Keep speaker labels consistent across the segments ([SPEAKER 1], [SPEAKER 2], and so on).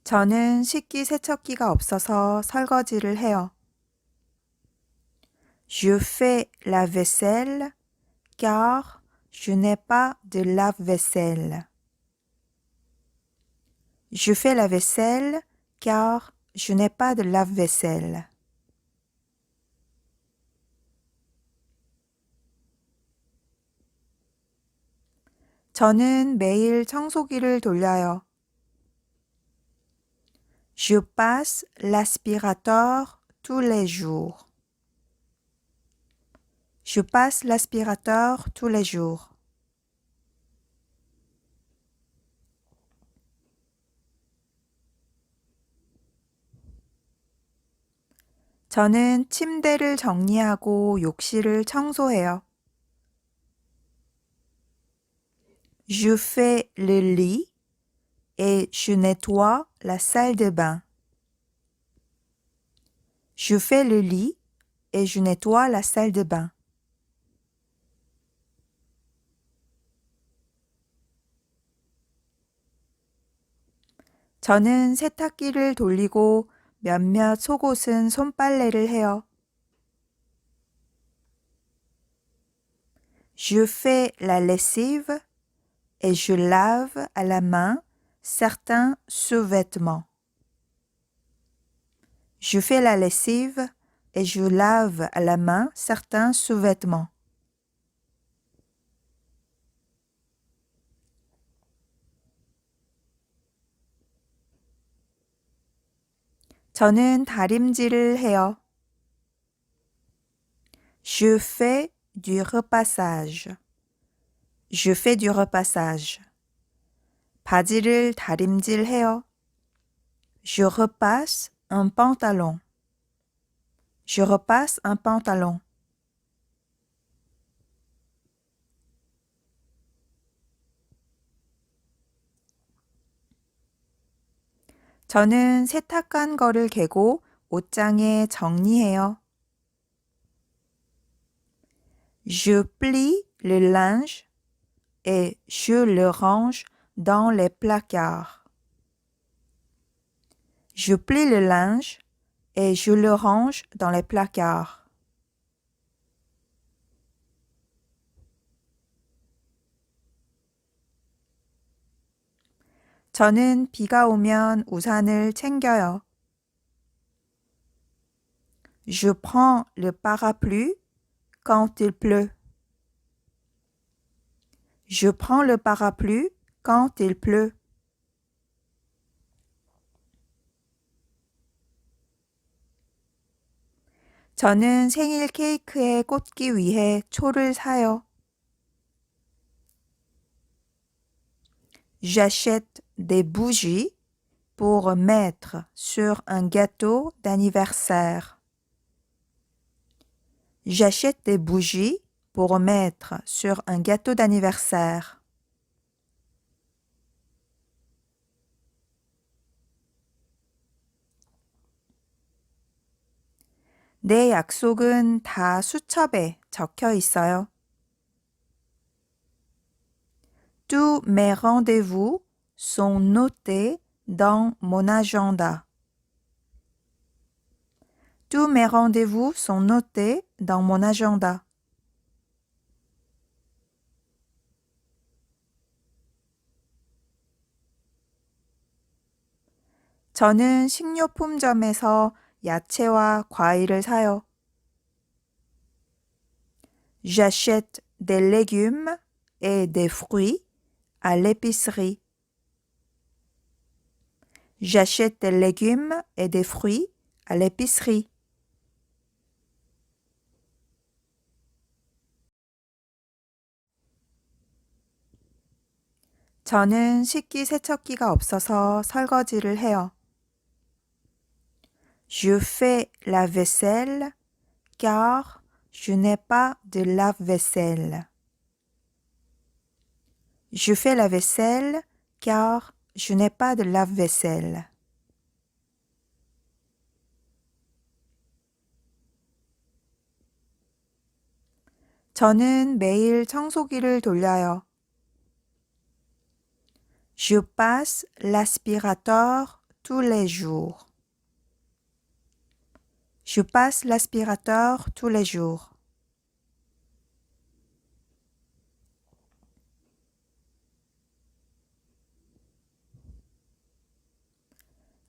[SPEAKER 1] 저는 식기세척기가 없어서 설거지를 해요. Je fais la vaisselle car je n'ai pas de lave-vaisselle. Je fais la vaisselle car je n'ai pas de lave-vaisselle. 저는 매일 청소기를 돌려요. Je passe l'aspirateur tous les jours. Je passe l'aspirateur tous les jours. 저는 침대를 정리하고 욕실을 청소해요. Je fais le lit et je nettoie la salle de bain. Je fais le lit et je nettoie la salle de bain. 저는 세탁기를 돌리고 몇몇 속옷은 손빨래를 해요. Je fais la lessive et je lave à la main certains sous-vêtements. Je fais la lessive et je lave à la main certains sous-vêtements. 저는 다림질을 해요. Je fais du repassage. Je fais du repassage. 바지를 다림질해요. Je repasse un pantalon. Je repasse un pantalon. 저는 세탁한 거를 개고 옷장에 정리해요. Je plie le linge et je le range dans les placards. Je plie le linge et je le range dans les placards. 저는 비가 오면 우산을 챙겨요. Je prends le parapluie quand il pleut. Je prends le parapluie quand il pleut. 저는 생일 케이크에 꽂기 위해 초를 사요. J'achète des bougies pour mettre sur un gâteau d'anniversaire. J'achète des bougies pour mettre sur un gâteau d'anniversaire. 내 약속은 다 수첩에 적혀 있어요. Tous mes rendez-vous sont notés dans mon agenda. Tous mes rendez-vous sont notés dans mon agenda. 저는 식료품점에서 야채와 과일을 사요. J'achète des légumes et des fruits à l'épicerie. J'achète des légumes et des fruits à l'épicerie. 저는 식기세척기가 없어서 설거지를 해요. Je fais la vaisselle car je n'ai pas de lave-vaisselle. Je fais la vaisselle car je n'ai pas de lave-vaisselle. 저는 매일 청소기를 돌려요. Je passe l'aspirateur tous les jours. Je passe l'aspirateur tous les jours.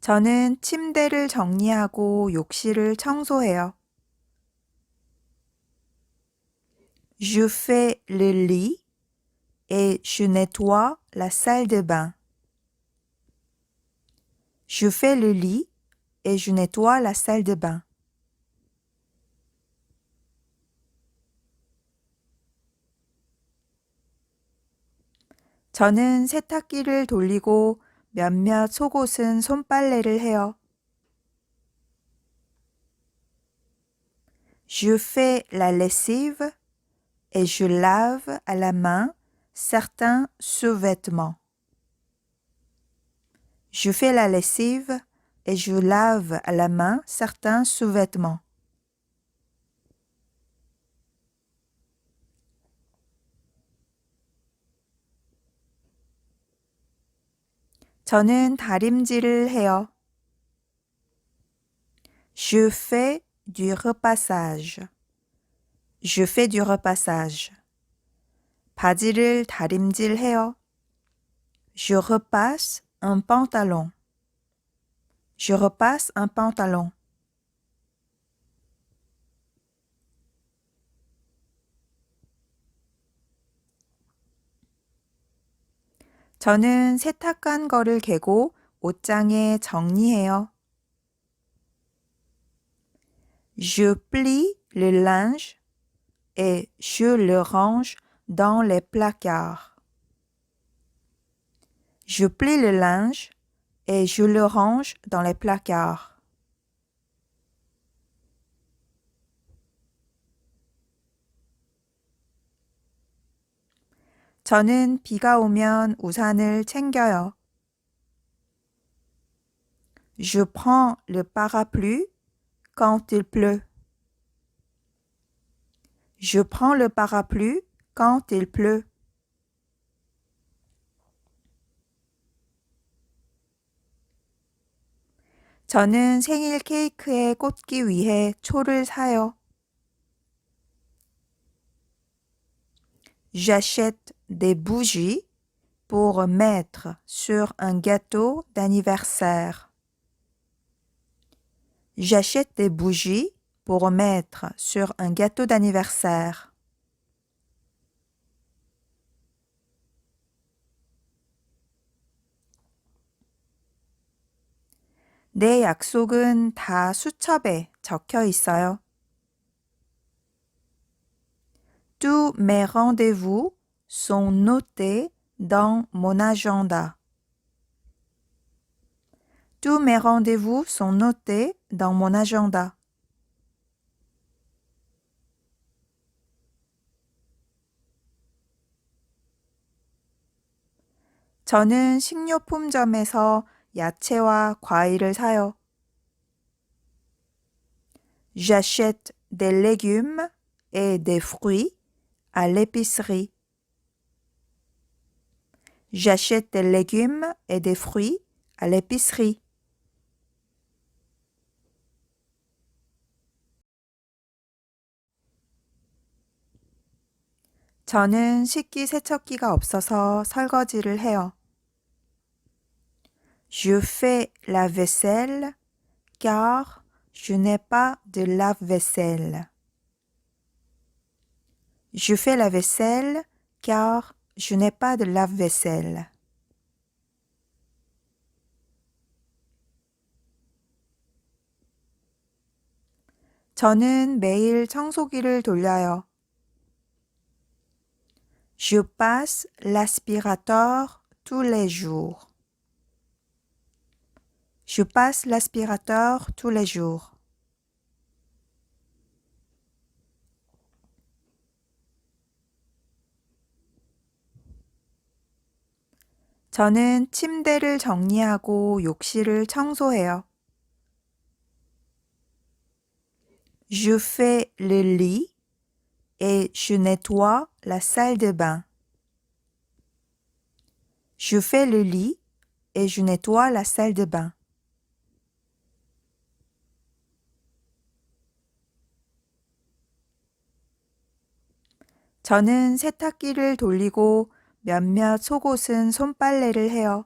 [SPEAKER 1] 저는 침대를 정리하고 욕실을 청소해요. Je fais le lit et je nettoie la salle de bain. Je fais le lit et je nettoie la salle de bain. 저는 세탁기를 돌리고 몇몇 속옷은 손빨래를 해요. Je fais la lessive et je lave à la main certains sous-vêtements. Je fais la lessive et je lave à la main certains sous-vêtements. 저는 다림질을 해요. Je fais du repassage. Je fais du repassage. 바지를 다림질해요. Je repasse un pantalon. Je repasse un pantalon. 저는 세탁한 거를 개고 옷장에 정리해요. Je plie le linge et je le range dans les placards. Je plie le linge et je le range dans les placards. 저는 비가 오면 우산을 챙겨요. Je prends le parapluie quand il pleut. Je prends le parapluie quand il pleut. 저는 생일 케이크에 꽂기 위해 초를 사요. J'achète des bougies pour mettre sur un gâteau d'anniversaire. J'achète des bougies pour mettre sur un gâteau d'anniversaire. 내 약속은 다 수첩에 적혀 있어요. Tous mes rendez-vous sont notés dans mon agenda. Tous mes rendez-vous sont notés dans mon agenda. 저는 식료품점에서 야채와 과일을 사요. J'achète des légumes et des fruits à l'épicerie. J'achète des légumes et des fruits à l'épicerie. 저는 식기세척기가 없어서 설거지를 해요. Je fais la vaisselle car je n'ai pas de lave-vaisselle. Je fais la vaisselle car je n'ai pas de lave-vaisselle. 저는 매일 청소기를 돌려요. Je passe l'aspirateur tous les jours. Je passe l'aspirateur tous les jours. 저는 침대를 정리하고 욕실을 청소해요. Je fais le lit et je nettoie la salle de bain. Je fais le lit et je nettoie la salle de bain. 저는 세탁기를 돌리고 몇몇 속옷은 손빨래를 해요.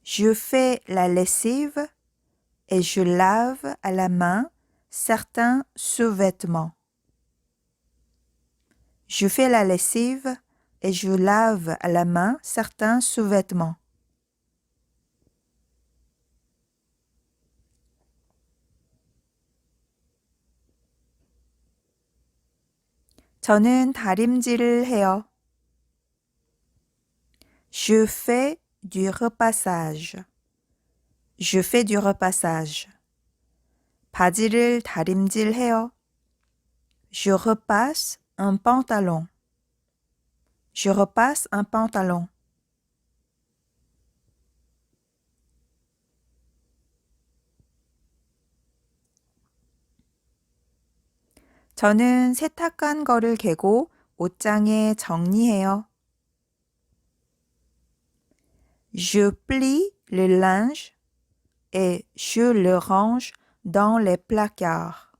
[SPEAKER 1] Je fais la lessive et je lave à la main certains sous-vêtements. Je fais la lessive et je lave à la main certains sous-vêtements. 저는 다림질을 해요. Je fais du repassage. Je fais du repassage. 바지를 다림질해요. Je repasse un pantalon. Je repasse un pantalon. 저는 세탁한 거를 개고 옷장에 정리해요. Je plie le linge et je le range dans les placards.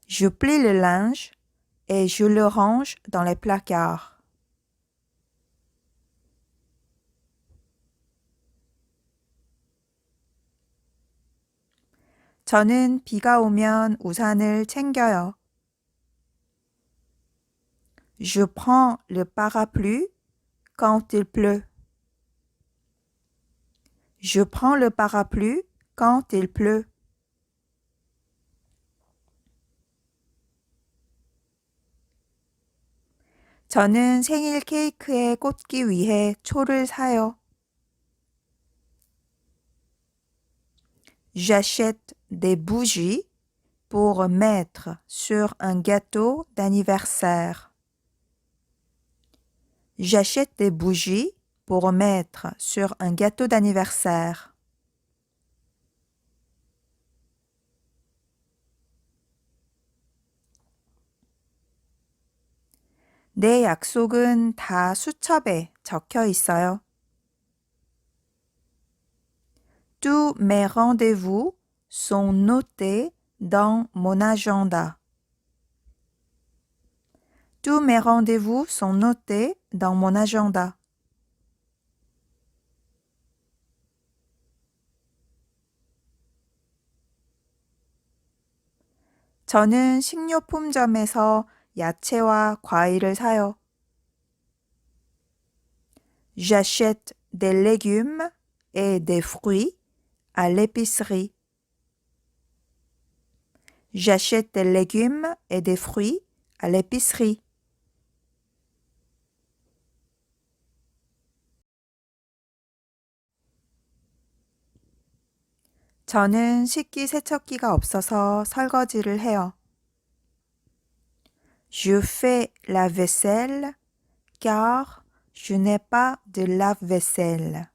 [SPEAKER 1] Je plie le linge et je le range dans les placards. 저는 비가 오면 우산을 챙겨요. Je prends le parapluie quand il pleut. Je prends le parapluie quand il pleut. 저는 생일 케이크에 꽂기 위해 초를 사요. J'achète des bougies pour mettre sur un gâteau d'anniversaire. J'achète des bougies pour mettre sur un gâteau d'anniversaire. 내 약속은 다 수첩에 적혀 있어요. Tous mes rendez-vous sont notés dans mon agenda. Tous mes rendez-vous sont notés dans mon agenda. 저는 식료품점에서 야채와 과일을 사요. J'achète des légumes et des fruits à l'épicerie. J'achète des légumes et des fruits à l'épicerie. 저는 식기세척기가 없어서 설거지를 해요. Je fais la vaisselle car je n'ai pas de lave-vaisselle.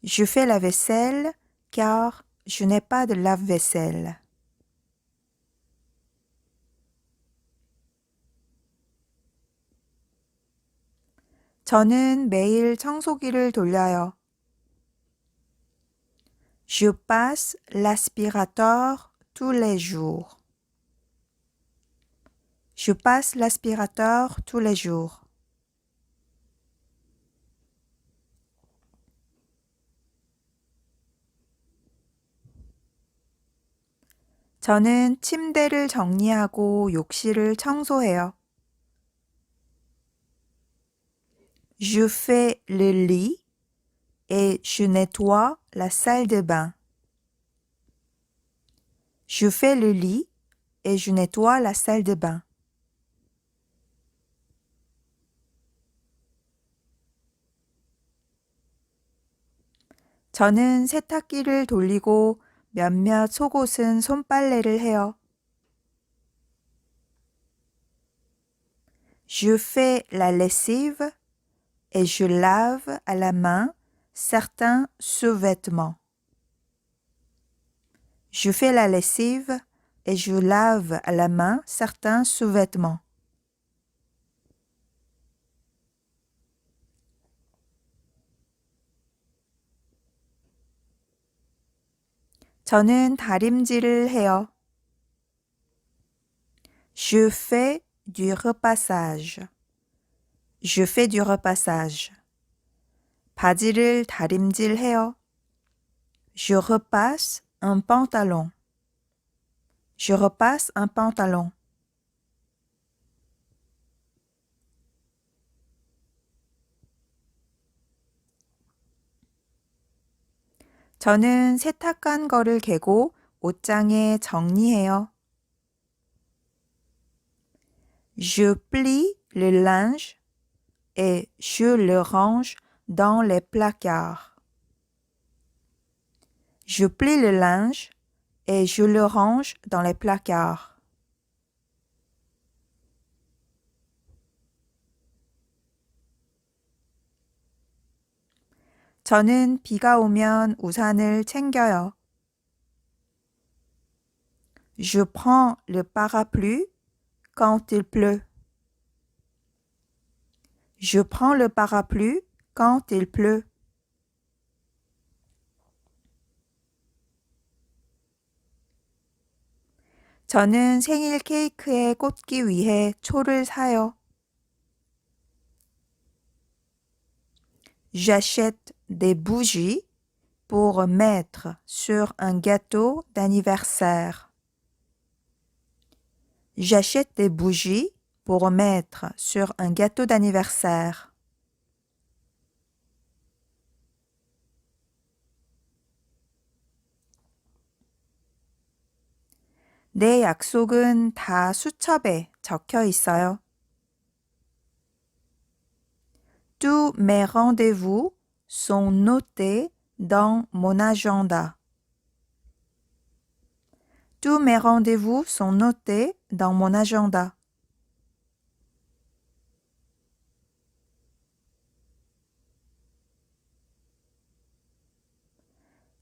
[SPEAKER 1] Je fais la vaisselle car je n'ai pas de lave-vaisselle. 저는 매일 청소기를 돌려요. Je passe l'aspirateur tous les jours. Je passe l'aspirateur tous les jours. 저는 침대를 정리하고 욕실을 청소해요. Je fais le lit et je nettoie la salle de bain. Je fais le lit et je nettoie la salle de bain. 저는 세탁기를 돌리고 몇몇 속옷은 손빨래를 해요. Je fais la lessive et je lave à la main certains sous-vêtements. Je fais la lessive et je lave à la main certains sous-vêtements. 저는 다림질을 해요. Je fais du repassage. Je fais du repassage. 바지를 다림질해요. Je repasse un pantalon. Je repasse un pantalon. 저는 세탁한 거를 개고 옷장에 정리해요. Je plie le linge et je le range dans les placards. Je plie le linge et je le range dans les placards. 저는 비가 오면 우산을 챙겨요. Je prends le parapluie quand il pleut. Je prends le parapluie quand il pleut. 저는 생일 케이크에 꽂기 위해 초를 사요. J'achète des bougies pour mettre sur un gâteau d'anniversaire. J'achète des bougies pour mettre sur un gâteau d'anniversaire. 내 약속은 다 수첩에 적혀 있어요. Tous mes rendez-vous sont notés dans mon agenda. Tous mes rendez-vous sont notés dans mon agenda.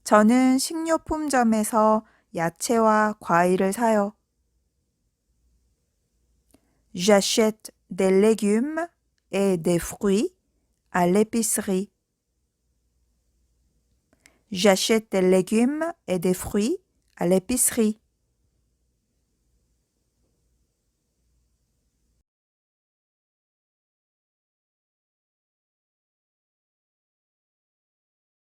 [SPEAKER 1] 저는 식료품점에서 야채와 과일을 사요. J'achète des légumes et des fruits à l'épicerie. J'achète des légumes et des fruits à l'épicerie.